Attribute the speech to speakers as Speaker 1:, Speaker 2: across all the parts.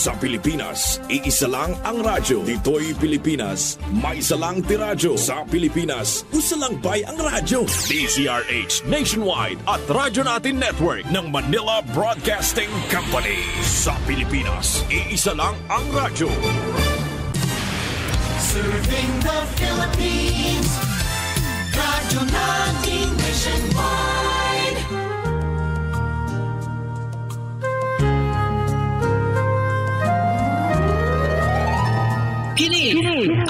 Speaker 1: Sa Pilipinas, iisa lang ang radyo. Dito'y Pilipinas, may isa lang tiradyo. Sa Pilipinas, usa lang bay ang radyo. DZRH Nationwide at Radyo Natin Network ng Manila Broadcasting Company. Sa Pilipinas, iisa lang ang radyo.
Speaker 2: Serving the Philippines, Radyo Natin Nationwide.
Speaker 3: Kini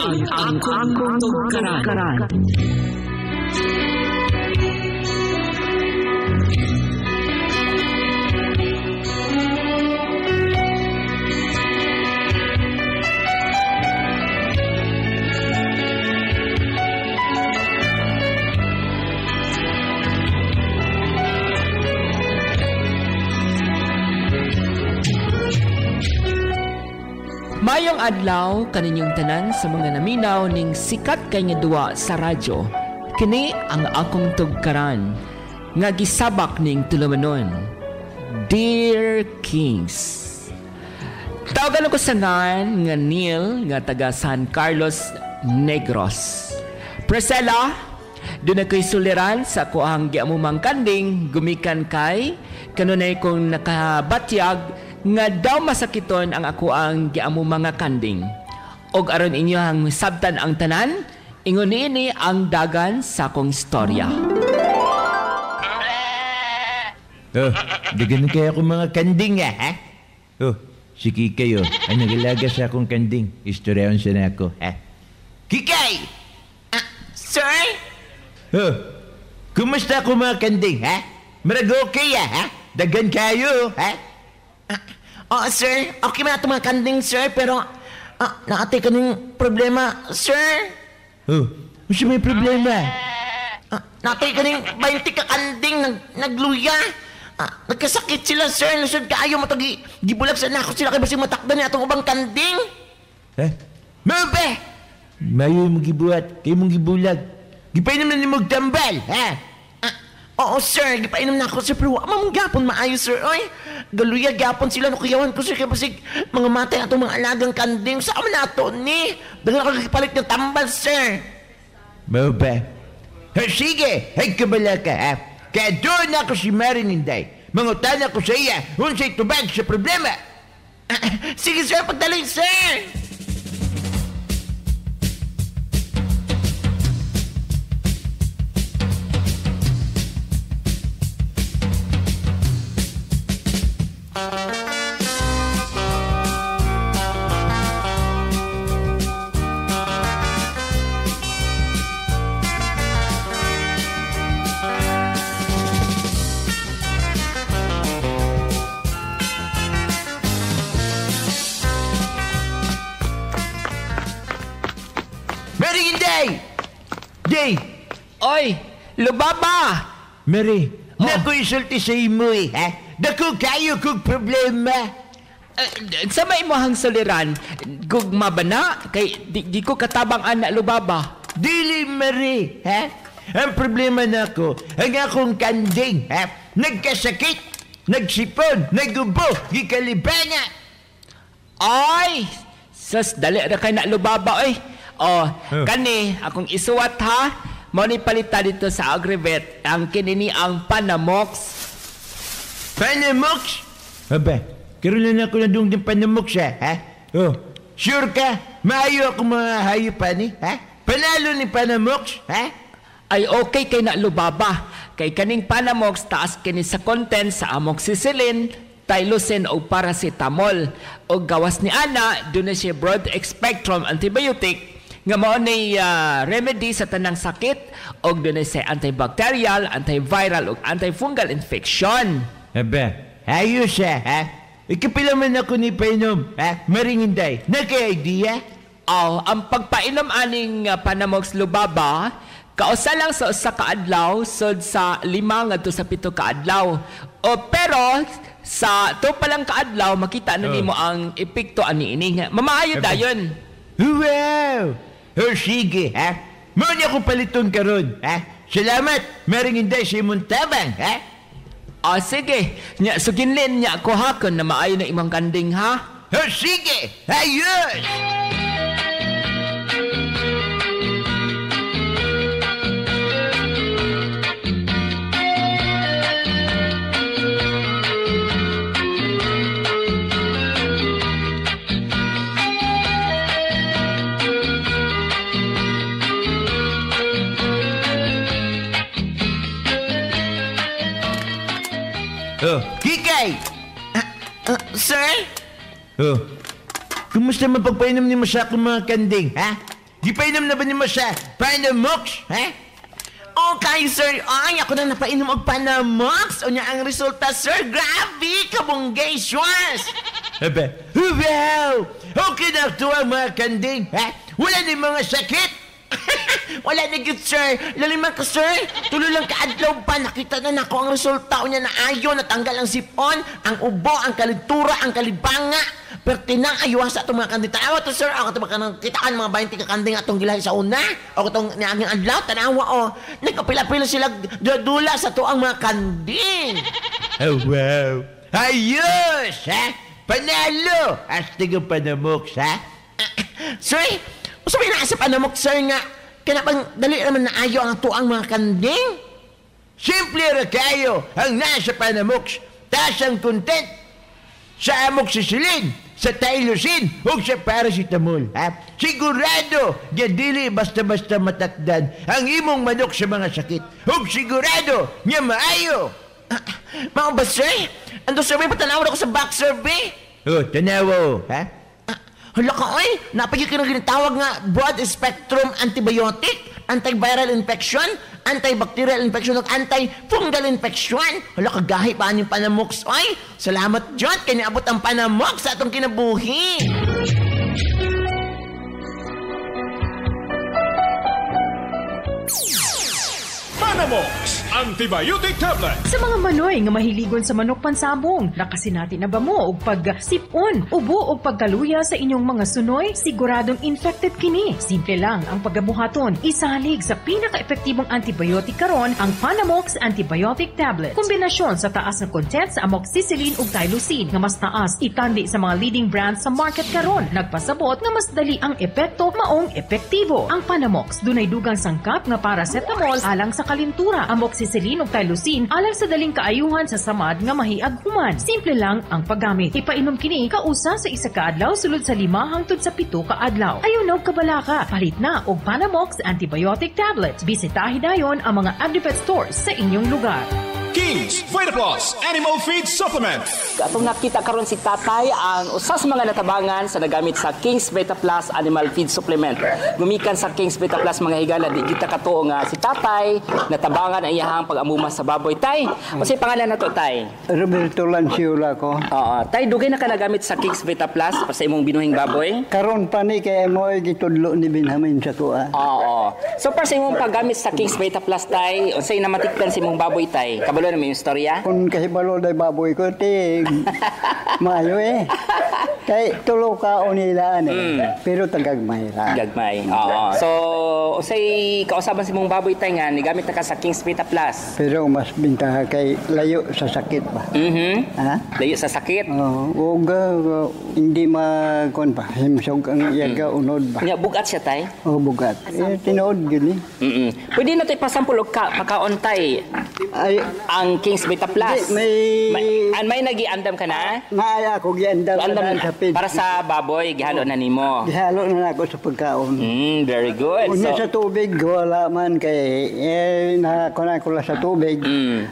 Speaker 3: ang akong tugkaran.
Speaker 4: Mayong adlaw kaninyong tanan sa mga naminaw ning sikat kay nga duwa sa radyo. Kini ang akong tugkaran nga gisabak ning tulumanon. Dear Kings. Tawagan ako sa nga Neil nga taga San Carlos Negros. Priscilla, doon ako'y suliran sa kuang giamumang kanding gumikan kay kanunay kong nakabatyag nga daw masakiton ang ako ang giamo mga kanding. Og aron inyo ang sabtan ang tanan, ingon ini ang dagan sa akong istorya.
Speaker 5: Oh, dagan kaya akong mga kanding ha? Oh, sige kayo, ang nagalaga sa akong kanding, istoryaon siya na ako, ha? Kikay!
Speaker 3: Sir?
Speaker 5: Oh, kumusta ako mga kanding, ha? Marag okay ha? Dagan kayo, ha?
Speaker 3: Sir, okay man ito mga kanding, sir, pero naatay ka ng problema, sir.
Speaker 5: Oh, mas may problema?
Speaker 3: Naatay ka ng 20 ka kanding nagluya. Nagkasakit sila, sir. Lusod ka ayaw matagi. Gibulag sa nako sila kay basing matakdan niya itong ubang kanding.
Speaker 5: Ha? Mabe! Mayo mong gibuhat, kayo mong gibulag. Gipainom na ni mong tambal, ha?
Speaker 3: Oo, sir. Gipainom na ako, sir. Pero wamang gapon maayo, sir. Oy, galuya gapon sila. Nukuyawan ko, sir. Kaya basig mga matay atong mga alagang kanding. Saan mo na ito, ni? Dahil ako kapalit ng tambal, sir.
Speaker 5: Mau ba? Sige, ay kabala ka, ha? Kaya doon ako si Marininday. Mangutan ako sa iya. Unsay tubag sa problema.
Speaker 3: Sige, sir. Pagdalay, sir.
Speaker 5: Day!
Speaker 4: Oy, Lubaba!
Speaker 5: Mary, nako'y sulti sa imo ha? Dako kayo kong problema.
Speaker 4: Sa may mohang suliran, gugma ba na? Kay di ko katabang anak Lubaba.
Speaker 5: Dili, Mary, ha? Ang problema na ko, ang akong kanding, ha? Nagkasakit, nagsipon, nagubo, gikalibana.
Speaker 4: Ay! Sus, dali na kay na Lubaba, oy. Kani, akong isuwat ha. Mauni palita dito sa Agrivet. Ang kinini ang Panamox.
Speaker 5: Panamox? Aba, karoon na ako na doon ng Panamox ha? Oh, sure ka? Maayo ako mga hayop ni, ha? Panalo ni Panamox, ha?
Speaker 4: Ay okay kay na Lubaba. Kay kaning Panamox taas kini sa content sa amoxicillin, Tylosin o paracetamol. O gawas ni Ana, doon na siya broad spectrum antibiotic nga mao ni remedy sa tanang sakit o doon na siya antibacterial, antiviral o antifungal infection.
Speaker 5: Aba, ayos siya, ha? Ikapilaman ako ni painom, ha? Maringinday, naka-idea?
Speaker 4: Ang pagpainom aning Panamox Lubaba, kausa lang sa usa ka adlaw, sud sa 5 ngadto sa 7 ka adlaw. Pero sa to palang kaadlaw makita na nimo ang epekto ani ini. Mamaayo dayon.
Speaker 5: Wow! Sige, ha? Mao niya ko paliton karon, ha? Salamat, Maringinday sa imong tabang, ha?
Speaker 4: Sige. Nya suginlin niya ako hakon na maayo na imong kanding, ha?
Speaker 5: Sige! Ayos! Kikay!
Speaker 3: Sir?
Speaker 5: Kumusta mapagpainom ni Masya kung mga kanding, ha? Di painom na ba ni Masya? Panamox, ha?
Speaker 3: Okay, sir. Ay, ako na napainom og Panamox. O niya ang resulta, sir. Grabe! Kabunggations!
Speaker 5: Aba, wow! Okay na ito ang mga kanding, ha? Wala ni mga sakit!
Speaker 3: Wala na good, sir. Laliman ka, sir. Tuloy lang kaadlaw pa. Nakita na nako ang resulta. O niya na ayo, natanggal ang sipon, ang ubo, ang kalintura, ang kalibanga. Pertinang ayuha sa itong mga kanding. Tanawa to, sir. Ako ito kitaan mga 20 kakanding atong gilahi sa una. Ako itong niaming adlaw. Tanawa, o. Nagkapila-pila sila dula sa ito ang mga kanding.
Speaker 5: Oh, wow! Ayos, ha? Panalo! Astig ang Panamox, ha?
Speaker 3: Sir, sabi na sa Panamox, sir, nga kinapang dali naman na ayo ang tuang mga kanding.
Speaker 5: Simple ra kayo ang nasa Panamox. Taas ang content sa amoxicillin, sa tylosin, o sa paracetamol. Ha? Sigurado, nga dili basta-basta matakdan ang imong manok sa mga sakit. O sigurado, nga maayo.
Speaker 3: Mga ba, sir? Ando, sir, may patanawad ako sa back survey.
Speaker 5: Tanawa, ha?
Speaker 3: Hala ka, oy! Napagyo ka na ginatawag nga broad spectrum antibiotic, antiviral infection, antibacterial infection, ug antifungal infection. Hala ka, gahi pa yung Panamox, oy! Salamat, John, kaya niabot ang Panamox sa atong kinabuhi.
Speaker 1: Panamox Antibiotic Tablet.
Speaker 6: Sa mga manoy nga mahiligon sa manok pansabong, nakasinati na ba mo og pagsipon, ubo o pagkaluya sa inyong mga sunoy? Siguradong infected kini. Simple lang ang paggabuhaton. Isalig sa pinaka-epektibong antibiotic karon ang Panamox Antibiotic Tablet. Kombinasyon sa taas na content sa amoxicillin ug tylosin nga mas taas itandi sa mga leading brands sa market karon. Nagpasabot nga mas dali ang epekto maong epektibo. Ang Panamox dunay dugang sangkap nga paracetamol alang sa kalintura, amoxicillin ug tylosin alang sa daling kaayuhan sa samad nga mahiag human. Simple lang ang paggamit. Ipainom kini kausa sa isa ka adlaw sulod sa 5 hangtod sa 7 ka adlaw. Ayunaw kabalaka, palit na og Panamox Antibiotic Tablets. Bisitahin dayon ang mga Agripet stores sa inyong lugar.
Speaker 1: King's VitaPlus Animal Feed Supplement.
Speaker 7: Atong nakita karon si Tatay ang usa sa mga natabangan sa nagamit sa King's VitaPlus Animal Feed Supplement. Gumikan sa King's VitaPlus mga higala, di kita katuo nga si Tatay natabangan ang iyahang pag-amuma sa baboy. Tay, unsay pangalan nato, Tay?
Speaker 8: Roberto Lanciula ko.
Speaker 7: Oo, Tay, dugay na ka nagamit sa King's VitaPlus para sa imong binuhing baboy?
Speaker 8: Karon pa ni kay mo gitudlo ni Benjamin sa kuha.
Speaker 7: Oo. So para sa imong paggamit sa King's VitaPlus, Tay, unsay namatikdan sa imong baboy, Tay? Kabalo na may istorya?
Speaker 8: Kung kahibalo day baboy ko, tig maayo eh. Kay tulo ka o nilaan eh. Pero tagagmay ra.
Speaker 7: Gagmay. Oo. So, usay kausaban sa imong baboy, Tay, nga nigamit na ka sa King's VitaPlus.
Speaker 8: Pero mas bintaha kay layo sa sakit ba? Ha?
Speaker 7: Layo sa sakit.
Speaker 8: Huwag hindi makon pa. Himsog ang iyaga unod ba?
Speaker 7: Nga bugat siya, Tay.
Speaker 8: Bugat. Tinood gini.
Speaker 7: Pwede na tayo pasampul og makaon, Tay.
Speaker 8: Ay,
Speaker 7: Ang King's VitaPlus.
Speaker 8: may
Speaker 7: May nagiandam ka na?
Speaker 8: maaya ko giandam sa pid.
Speaker 7: Para sa baboy, gihalo na nimo.
Speaker 8: Gihalo na ako sa pagkaon.
Speaker 7: Very good.
Speaker 8: Unya sa tubig, wala man kay nakuna ko sa tubig.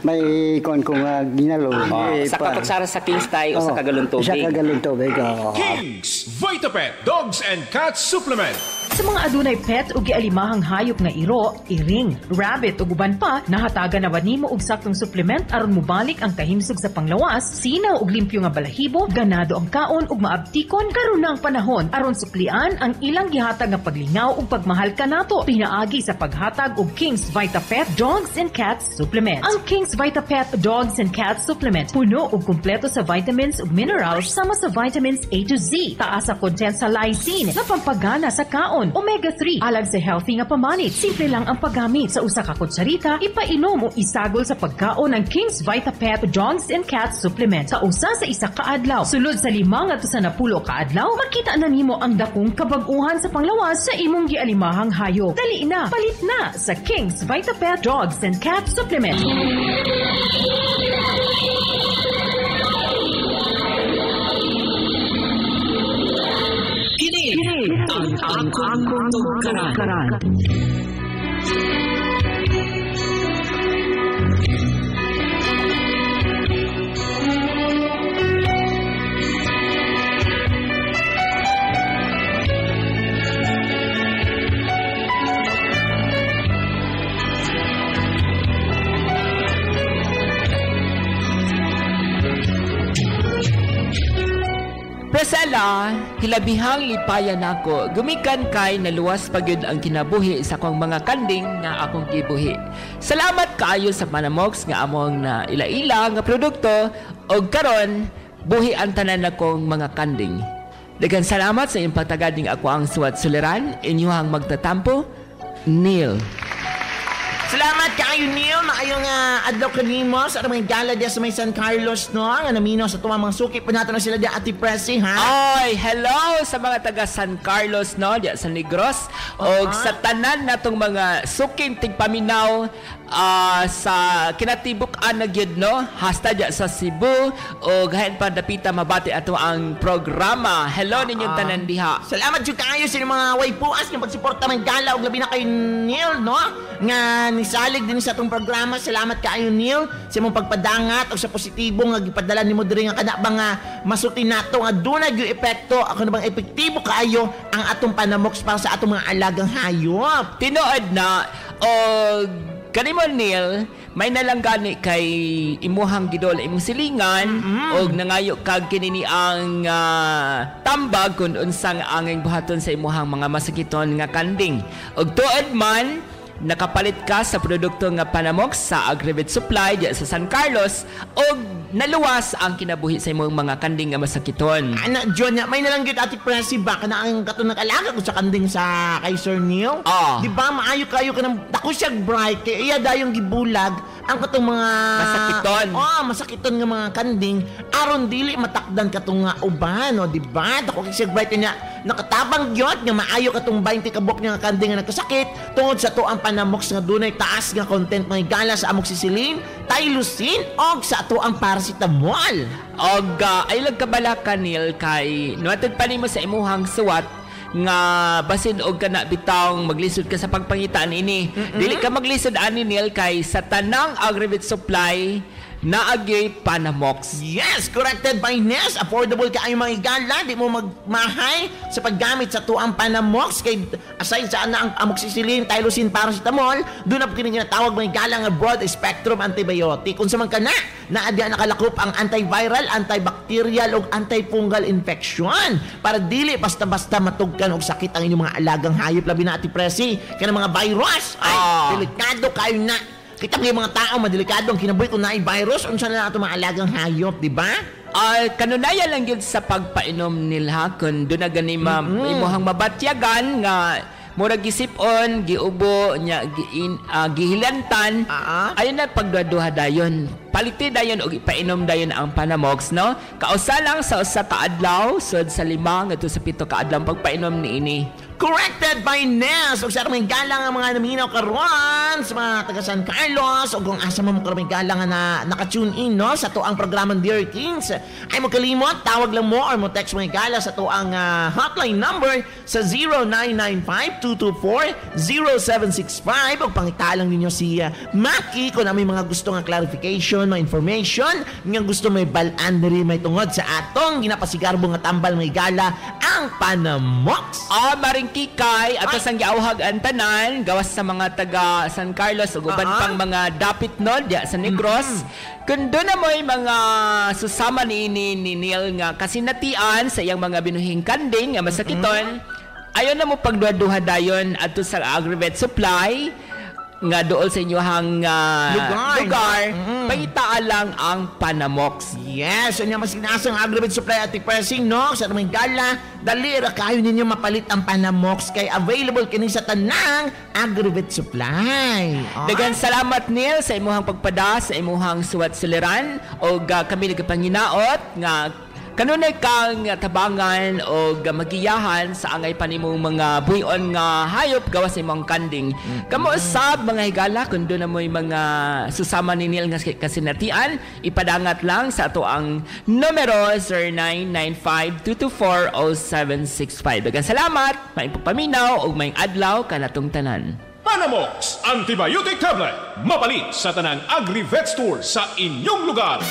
Speaker 8: May kon ko nga ginalo.
Speaker 7: Sa katuksara sa King's, Tay, o sa kagalong tubig.
Speaker 8: Sa kagalong tubig.
Speaker 1: King's VitaPet Dogs and Cats Supplement.
Speaker 6: Sa mga adunay pet o gialimahang hayop nga iro, iring, rabbit o guban pa, nahataga na ba nimo og saktong supplement aron mobalik ang kahimsog sa panglawas, sinaw og limpyo nga balahibo, ganado ang kaon ug maabtikon karon na ang panahon aron suklian ang ilang gihatag nga paglingaw ug pagmahal kanato. Pinaagi sa paghatag og King's VitaPet Dogs and Cats Supplement. Ang King's VitaPet Dogs and Cats Supplement puno ug kumpleto sa vitamins ug minerals sama sa vitamins A to Z. Taas sa content sa lysine na pampagana sa kaon. karon omega-3 alag sa healthy nga pamanit. Simple lang ang paggamit. Sa usa ka kutsarita, ipainom o isagol sa pagkaon ng King's VitaPet Dogs and Cats Supplement. Sa usa sa isa ka adlaw, sulod sa 5 ngadto sa 10 ka adlaw, makita na nimo ang dakong kabag-uhan sa panglawas sa imong gialimahang hayop. Dali na, palit na sa King's VitaPet Dogs and Cats Supplement.
Speaker 4: Kini ang akong tugkaran. Presela, hilabihang lipayan ako. Gumikan kay naluwas pagyud ang kinabuhi sa akong mga kanding nga akong gibuhi. Salamat kaayo sa Panamox nga among na ila-ila nga produkto og karon buhi ang tanan akong mga kanding. Daghang salamat sa inyong pagtagading ako ang suwat suliran, inyuhang magtatampo, Neil.
Speaker 3: Salamat kaayo Neil, maayong adlaw kanimo sa mga gala dia sa may San Carlos no, nga naminaw sa tuwang mga suki pa nato na sila di Ate Presi ha.
Speaker 4: Oy, hello sa mga taga San Carlos no, di sa Negros og sa tanan natong mga suking tigpaminaw sa kinatibuk-an na gyud no, hasta di sa Cebu og gahen pa dapita mabati ato ang programa. Hello ninyong tanan diha.
Speaker 3: Salamat jud kaayo sa mga way puas nga pagsuporta man gala og labi na kay Neil no, nga nisalig din sa atong programa. Salamat kaayo Neil sa imong pagpadangat og sa positibo nga gipadala nimo diri nga kana ba nga masuti nato nga dunay gyud epekto ako na bang epektibo kaayo ang atong Panamox para sa atong mga alagang hayop.
Speaker 4: Tinuod na og kanimo Neil, may nalanggani kay imuhang gidol imong silingan og nangayo kag kinini ang tambag kun unsang anging buhaton sa imuhang mga masakiton nga kanding. Og tuod man nakapalit ka sa produkto nga Panamox sa Agribit Supply diya sa San Carlos og naluwas ang kinabuhi sa imong mga kanding nga masakiton.
Speaker 3: Ana John, may nalanggit Ate Presi ba kana ang katon nag-alaga ko sa kanding sa kay Sir Neil? Di ba maayo kayo kanang dako siya bright kay iya dayong gibulag ang katong mga
Speaker 4: masakiton.
Speaker 3: Masakiton nga mga kanding aron dili matakdan katong nga uban, di ba? Dako siya bright niya nakatabang gyud nga maayo katong 20 kabok nga kanding nga nagkasakit tungod sa to ang Panamox nga dunay taas nga content mga gala sa amoxicillin, tylosin og sa ato ang paracetamol.
Speaker 4: Og ay lagkabala kanil kay nuatid pa nimo sa imuhang suwat nga basin og kana bitawng maglisod ka sa pagpangitaan ini. Dili ka maglisod ani Neil kay sa tanang Agribit Supply naagay Panamox.
Speaker 3: Yes, corrected by Nes. Affordable ka ay mga igala. Di mo magmahay sa paggamit sa tuang Panamox. Kay aside sa ang amoxicillin, tylosin, paracetamol, doon na kining ginatawag mga igala nga broad spectrum antibiotic. Kung sa man ka na adya nakalakop ang antiviral, antibacterial o antifungal infection. Para dili basta-basta matugkan og sakit ang inyong mga alagang hayop. Labi na Ate Presi, kaya mga virus. Ay, delikado kayo na. Kita kayo mga tao, madelikadong kinabuhi kung naay virus, unsa na nato mga alagang hayop, di ba?
Speaker 4: Kanunaya lang yun sa pagpainom nila kung doon na gani imuhang mabatyagan nga murag gisipon, giubo, nya gihilantan. Ayun na pagduha dayon. Paliti dayon og ipainom dayon ang Panamox, no? Kausa lang sa usa ka adlaw, sud sa 5 ngadto sa 7 ka adlaw pagpainom niini.
Speaker 3: Corrected by Nes. O sa mga galang ang mga naminaw karon sa mga taga San Carlos o kung asa mo karon galang na naka-tune in no sa to ang programang Dear Kings. Ay mo kalimot, tawag lang mo or mo text mga gala sa to ang hotline number sa 0995-224-0765 o pangitalang ninyo si Maki kung may mga gusto nga clarification, mga information, nga gusto may balaan diri may tungod sa atong ginapasigarbo nga tambal mga gala ang Panamox.
Speaker 4: Maring kikay at ang giawhag ang tanan gawas sa mga taga San Carlos ug uban pang mga dapit nod ya sa Negros. Kun doon na mo'y mga susama ni Neil nga kasinatian sa iyang mga binuhing kanding nga masakiton, ayon na mo pagduha-duha dayon adto sa Agribet Supply nga dool sa inyohang lugar pangitaan lang ang Panamox.
Speaker 3: Yes, ano mas sinasang agrivet supply at pressing, no? Sa namang gala, dali ra kayo ninyo mapalit ang Panamox kay available kini sa tanang agrivet supply.
Speaker 4: Dagan salamat Neil sa imuhang pagpada sa imuhang suwat suliran o kami nagapanginaot nga kanunay kang tabangan o magiyahan sa angay pa nimong mga buyon nga hayop gawas sa imong kanding. Kamo usab mga higala kun do na mo'y mga susama ni Neil nga kasinatian, ipadangat lang sa ato ang numero 0995-224-0765. Dagan salamat, maing pagpaminaw o maing adlaw kanatong tanan.
Speaker 1: Panamox Antibiotic Tablet. Mapalit sa tanang Agri-Vet Store sa inyong lugar.